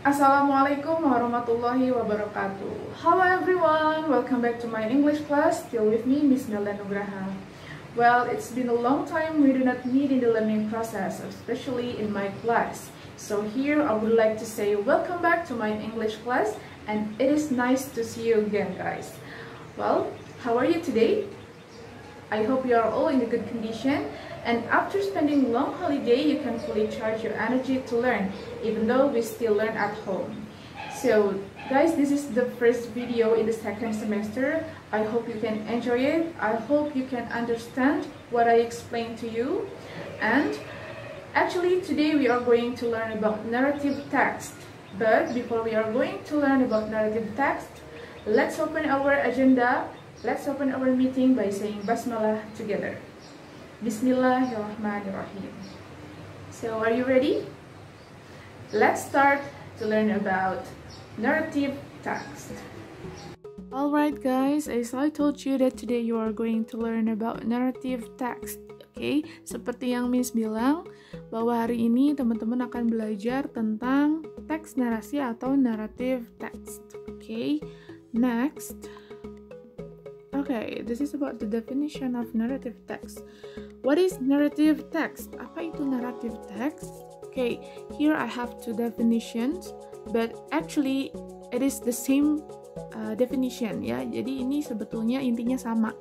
Assalamualaikum warahmatullahi wabarakatuh. Hello everyone, welcome back to my English class. Still with me, Miss Melda Nugraha. Well, it's been a long time we do not meet in the learning process, especially in my class. So here I would like to say welcome back to my English class, and it is nice to see you again, guys. Well, how are you today? I hope you are all in a good condition, and after spending a long holiday, you can fully charge your energy to learn, even though we still learn at home. So, guys, this is the first video in the second semester. I hope you can enjoy it. I hope you can understand what I explained to you. And actually, today we are going to learn about narrative text. But before we are going to learn about narrative text, let's open our agenda. Let's open our meeting by saying Basmalah together. Bismillahirrahmanirrahim. So, are you ready? Let's start to learn about narrative text. Alright guys, as I told you that today you are going to learn about narrative text. Okay, seperti yang Miss bilang, bahwa hari ini teman-teman akan belajar tentang teks narasi atau narrative text. Okay, next. Okay, this is about the definition of narrative text. What is narrative text? Apa itu narrative text? Okay, here I have two definitions, but actually it is the same definition ya. Jadi ini sebetulnya intinya sama.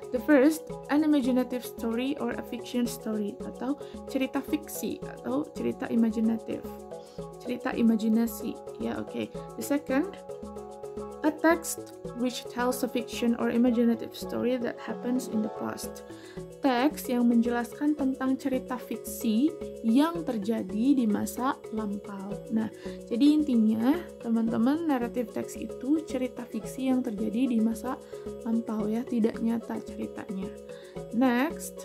The first, an imaginative story or a fiction story, atau cerita fiksi atau cerita imajinatif, cerita imajinasi ya. Okay, the second, a text which tells a fiction or imaginative story that happens in the past. Teks yang menjelaskan tentang cerita fiksi yang terjadi di masa lampau. Nah, jadi intinya teman-teman, narrative text itu cerita fiksi yang terjadi di masa lampau ya, tidak nyata ceritanya. Next.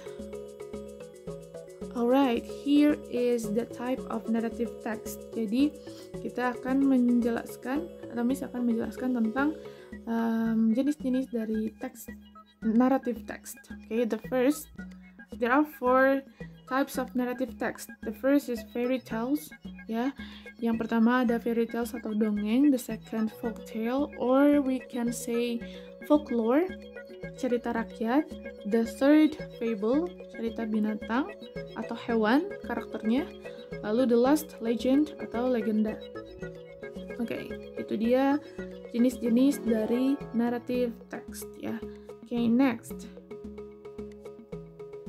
Alright, here is the type of narrative text. Jadi kita akan menjelaskan, atau Miss akan menjelaskan tentang jenis-jenis dari teks narrative text. Okay, the first, there are 4 types of narrative text. The first is fairy tales, ya. Yang pertama ada fairy tales atau dongeng. The second, folk tale, or we can say folklore, cerita rakyat. The third, fable, cerita binatang atau hewan karakternya. Lalu the last, legend atau legenda. Oke, itu dia jenis-jenis dari narrative text ya. Okay, next.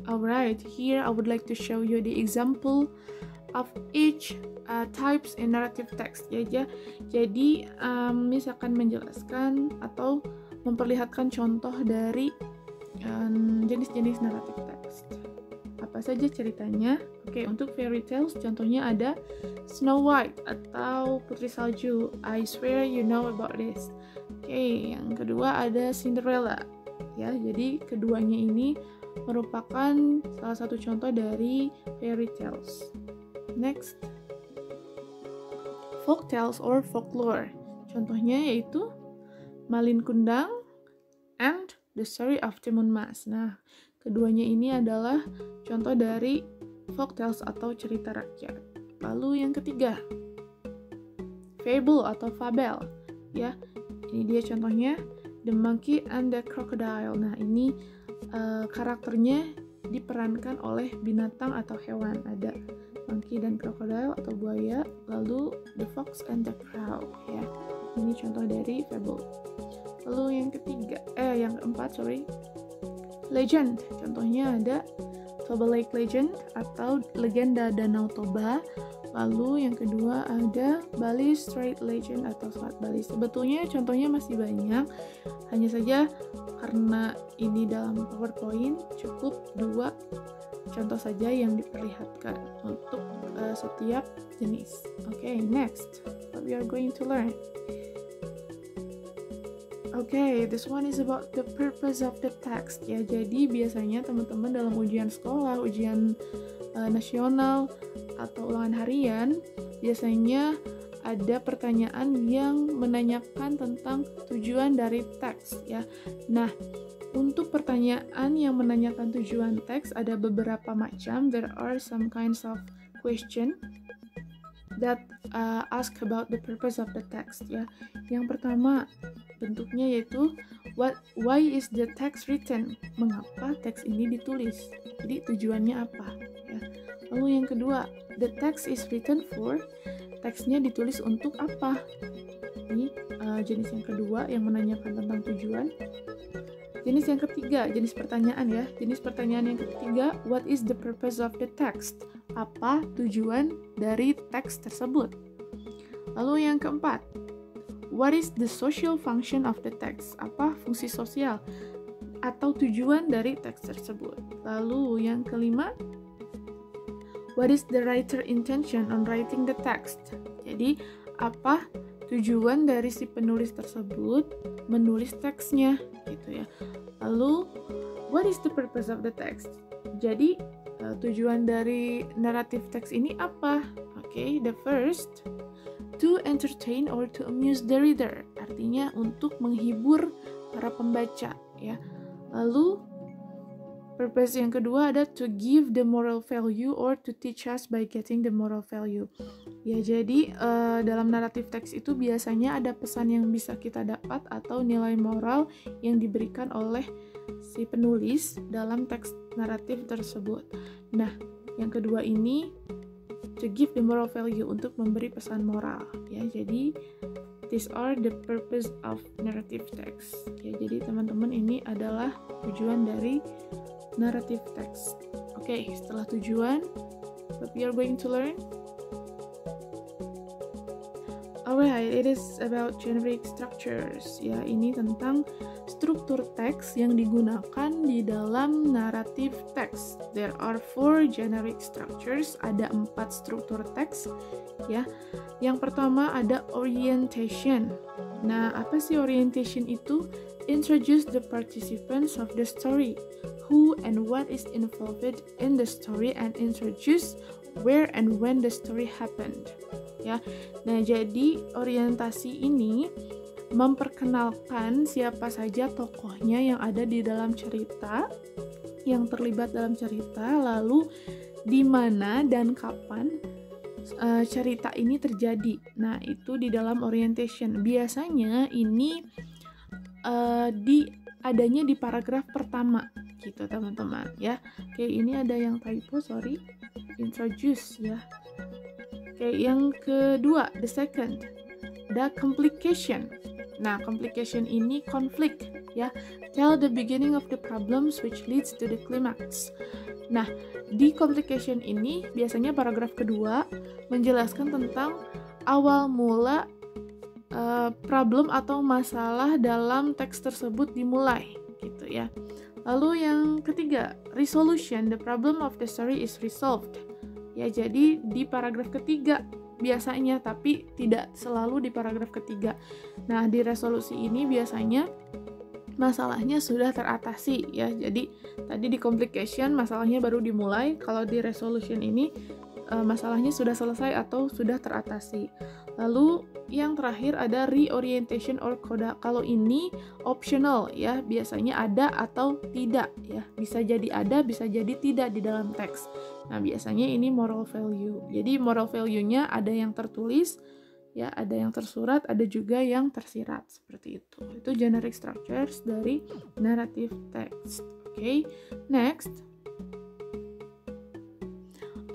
Alright, here I would like to show you the example of each types in narrative text ya. Jadi Miss akan menjelaskan atau memperlihatkan contoh dari jenis-jenis narrative text. Apa saja ceritanya? Oke, untuk fairy tales contohnya ada Snow White atau Putri Salju. I swear you know about this. Oke, yang kedua ada Cinderella. Ya, jadi keduanya ini merupakan salah satu contoh dari fairy tales. Next, folk tales or folklore. Contohnya yaitu Malin Kundang and The Story of Timun Mas. Nah, keduanya ini adalah contoh dari folk tales atau cerita rakyat. Lalu yang ketiga, fable atau fabel. Ya, ini dia contohnya The Monkey and the Crocodile. Nah, ini karakternya diperankan oleh binatang atau hewan. Ada monkey dan crocodile atau buaya. Lalu The Fox and the Crow. Ya, ini contoh dari fable. Lalu yang keempat, legend. Contohnya ada Toba Lake Legend atau legenda Danau Toba. Lalu yang kedua ada Bali Strait Legend atau Selat Bali. Sebetulnya contohnya masih banyak, hanya saja karena ini dalam PowerPoint cukup 2 contoh saja yang diperlihatkan untuk setiap jenis. Okay, next, what we are going to learn. Okay, this one is about the purpose of the text ya. Jadi biasanya teman-teman dalam ujian sekolah, ujian nasional atau ulangan harian, biasanya ada pertanyaan yang menanyakan tentang tujuan dari teks ya. Nah, untuk pertanyaan yang menanyakan tujuan teks ada beberapa macam. There are some kinds of question that ask about the purpose of the text ya. Yang pertama bentuknya yaitu why is the text written? Mengapa teks ini ditulis? Jadi tujuannya apa ya. Lalu yang kedua, the text is written for. Teksnya ditulis untuk apa? Ini jenis yang kedua yang menanyakan tentang tujuan. Jenis yang ketiga, jenis pertanyaan ya. Jenis pertanyaan yang ketiga, what is the purpose of the text? Apa tujuan dari teks tersebut? Lalu yang keempat, what is the social function of the text? Apa fungsi sosial atau tujuan dari teks tersebut? Lalu yang kelima, what is the writer intention on writing the text? Jadi, apa tujuan dari si penulis tersebut menulis teksnya gitu ya. Lalu what is the purpose of the text? Jadi tujuan dari naratif teks ini apa? Oke, the first, to entertain or to amuse the reader. Artinya untuk menghibur para pembaca ya. Lalu purpose yang kedua ada to give the moral value or to teach us by getting the moral value. Ya, jadi dalam naratif teks itu biasanya ada pesan yang bisa kita dapat atau nilai moral yang diberikan oleh si penulis dalam teks naratif tersebut. Nah, yang kedua ini to give the moral value, untuk memberi pesan moral. Ya, jadi these are the purpose of narrative text. Ya, jadi teman-teman ini adalah tujuan dari narrative text. Oke, setelah tujuan, what we are going to learn? Alright, it is about generic structures. Ya, ini tentang struktur teks yang digunakan di dalam narrative text. There are 4 generic structures. Ada 4 struktur teks. Ya, yang pertama ada orientation. Nah, apa sih orientation itu? Introduce the participants of the story, who and what is involved in the story, and introduce where and when the story happened. Ya, nah jadi orientasi ini memperkenalkan siapa saja tokohnya yang ada di dalam cerita, yang terlibat dalam cerita, lalu di mana dan kapan cerita ini terjadi. Nah, itu di dalam orientation. Biasanya ini adanya di paragraf pertama gitu teman-teman ya. Oke, ini ada yang typo, sorry. Introduce ya. Oke, yang kedua, the second, the complication. Nah, complication ini konflik ya. Tell the beginning of the problems which leads to the climax. Nah, di complication ini biasanya paragraf kedua menjelaskan tentang awal mula problem atau masalah dalam teks tersebut dimulai gitu ya. Lalu yang ketiga, resolution, the problem of the story is resolved. Ya, jadi di paragraf ketiga biasanya, tapi tidak selalu di paragraf ketiga. Nah, di resolusi ini biasanya masalahnya sudah teratasi ya. Jadi tadi di complication masalahnya baru dimulai, kalau di resolution ini masalahnya sudah selesai atau sudah teratasi. Lalu yang terakhir ada reorientation or coda. Kalau ini optional ya, biasanya ada atau tidak ya. Bisa jadi ada, bisa jadi tidak di dalam teks. Nah, biasanya ini moral value. Jadi moral value-nya ada yang tertulis ya, ada yang tersurat, ada juga yang tersirat seperti itu. Itu generic structures dari narrative text. Okay, next.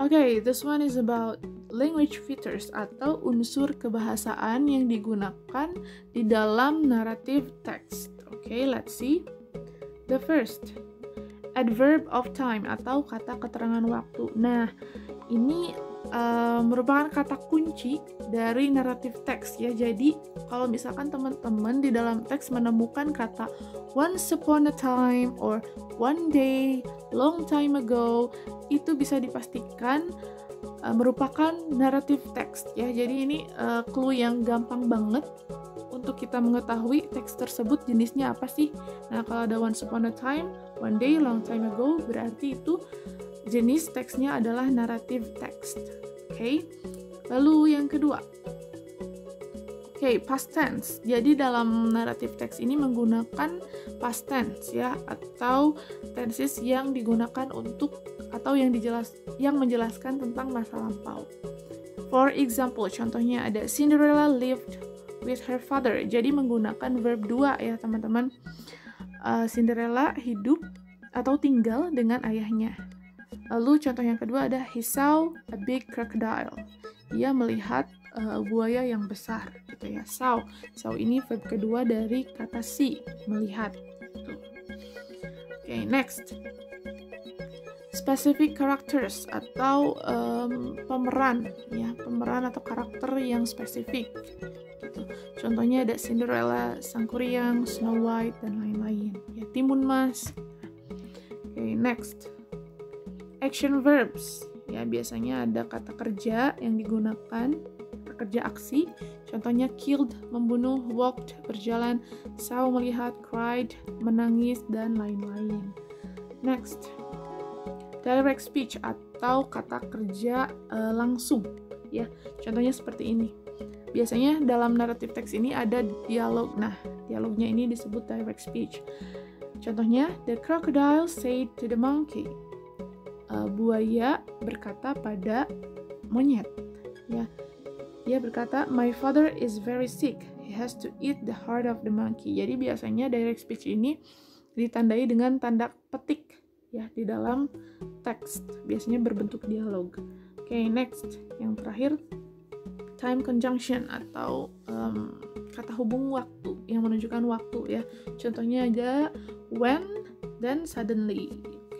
Okay, this one is about language features atau unsur kebahasaan yang digunakan di dalam narrative text. Okay, let's see. The first, adverb of time atau kata keterangan waktu. Nah, ini merupakan kata kunci dari narrative text ya. Jadi kalau misalkan teman-teman di dalam teks menemukan kata once upon a time or one day, long time ago, itu bisa dipastikan merupakan narrative text ya. Jadi ini clue yang gampang banget untuk kita mengetahui teks tersebut jenisnya apa sih. Nah, kalau ada once upon a time, one day, long time ago, berarti itu jenis teksnya adalah narrative text. Oke. Lalu yang kedua. Oke, past tense. Jadi dalam narrative text ini menggunakan past tense ya, atau tenses yang digunakan untuk atau yang menjelaskan tentang masa lampau. For example, contohnya ada Cinderella lived with her father. Jadi menggunakan verb 2 ya teman-teman. Cinderella hidup atau tinggal dengan ayahnya. Lalu contoh yang kedua ada he saw a big crocodile. Dia melihat buaya yang besar gitu ya. Saw ini verb kedua dari kata see, melihat. Okay, next. Specific characters atau pemeran atau karakter yang spesifik gitu. Contohnya ada Cinderella, Sang Kuryang, Snow White dan lain-lain ya, Timun Mas. Okay, next. Action verbs ya, biasanya ada kata kerja yang digunakan, kata kerja aksi. Contohnya killed, membunuh, walked, berjalan, saw, melihat, cried, menangis dan lain-lain. Next. Direct speech atau kata kerja langsung ya. Contohnya seperti ini. Biasanya dalam narrative text ini ada dialog. Nah, dialognya ini disebut direct speech. Contohnya, the crocodile said to the monkey. Buaya berkata pada monyet ya. Dia berkata, my father is very sick. He has to eat the heart of the monkey. Jadi biasanya direct speech ini ditandai dengan tanda petik ya di dalam teks. Biasanya berbentuk dialog. Okay, next. Yang terakhir, time conjunction atau kata hubung waktu yang menunjukkan waktu ya. Contohnya ada when, then suddenly.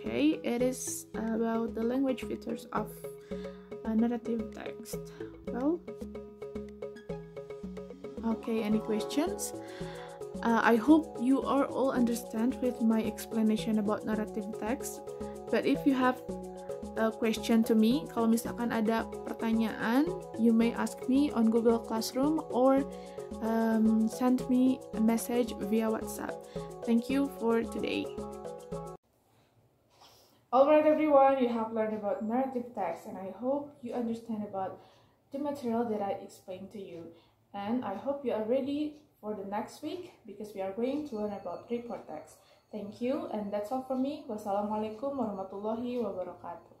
Okay, it is about the language features of a narrative text. Well, okay, any questions? I hope you are all understand with my explanation about narrative text. But if you have a question to me, kalau misalkan ada pertanyaan, you may ask me on Google Classroom or send me a message via WhatsApp. Thank you for today. Alright everyone, you have learned about narrative text and I hope you understand about the material that I explained to you. And I hope you are ready for the next week because we are going to learn about report text. Thank you and that's all from me. Wassalamualaikum warahmatullahi wabarakatuh.